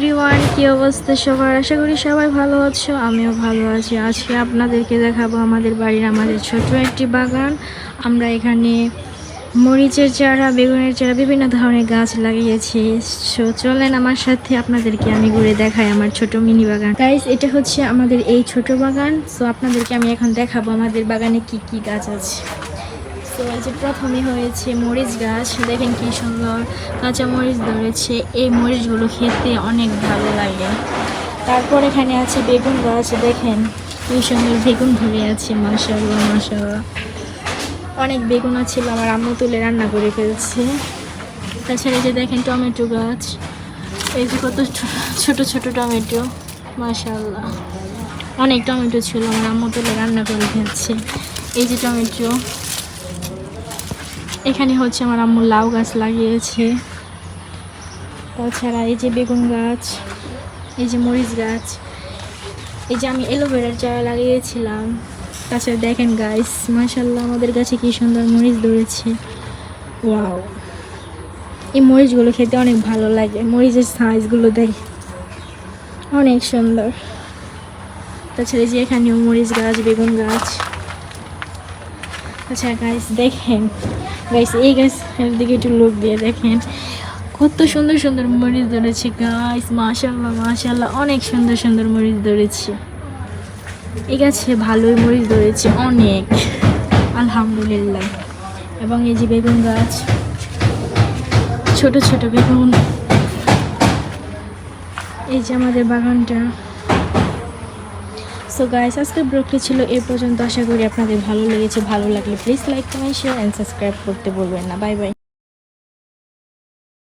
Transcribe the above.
Everyone, কি অবস্থা সবার? আশা করি সবাই ভালো আছো, আমিও ভালো আছি। আজকে আপনাদেরকে দেখাবো আমাদের বাড়ির আমাদের ছোট একটি বাগান। আমরা এখানে মরিচের চারা, বেগুনের চারা, বিভিন্ন ধরনের গাছ লাগিয়েছি। সো চলেন আমার সাথে, আপনাদেরকে আমি ঘুরে দেখাই আমার ছোট মিনি বাগান। গাইস, এটা হচ্ছে আমাদের এই ছোট বাগান। সো আপনাদেরকে আমি এখন দেখাবো আমাদের বাগানে কি কি গাছ আছে। তো এই যে প্রথমে হয়েছে মরিচ গাছ, দেখেন কি সুন্দর কাঁচা মরিচ ধরেছে। এই মরিচগুলো খেতে অনেক ভালো লাগে। তারপর এখানে আছে বেগুন গাছ, দেখেন কি সুন্দর বেগুন ধরে আছে, মাশাআল্লাহ মাশাআল্লাহ। অনেক বেগুন ছিল, আমার আম্মু তুলে রান্না করে ফেলছে। তাছাড়া এই যে দেখেন টমেটো গাছ, এই যে কত ছোট ছোট টমেটো, মাশাআল্লাহ। অনেক টমেটো ছিল, আমার আম্মু তুলে রান্না করে ফেলছে। এই যে টমেটো। এখানে হচ্ছে আমার আম্মু লাউ গাছ লাগিয়েছে। তাছাড়া এই যে বেগুন গাছ, এই যে মরিচ গাছ, এই যে আমি অ্যালোভেরার চারা লাগিয়েছিলাম। তাছাড়া দেখেন গাইস, মাশাআল্লাহ আমাদের গাছে কি সুন্দর মরিচ ধরেছে। ওয়াও, এই মরিচগুলো খেতে অনেক ভালো লাগে। মরিচের সাইজগুলো দেখে অনেক সুন্দর। তাছাড়া এই যে এখানেও মরিচ গাছ, বেগুন গাছ। আচ্ছা গাইস, দেখেন গাইস, এই গাছের দিকে একটু লোক দিয়ে দেখেন কত সুন্দর সুন্দর মরিচ ধরেছে গাইস, মাশাআল্লাহ মাশাআল্লাহ, অনেক সুন্দর সুন্দর মরিচ ধরেছে। এই গাছে ভালোই মরিচ ধরেছে অনেক, আলহামদুলিল্লাহ। এবং এই যে বেগুন গাছ, ছোট ছোট বেগুন। এই যে আমাদের বাগানটা। সো গাইস, আজকের ব্লগটি ছিল এই পর্যন্ত। আশা করি আপনাদের ভালো লেগেছে। ভালো লাগলে please like, comment, share and subscribe করতে বলবেন না। Bye bye.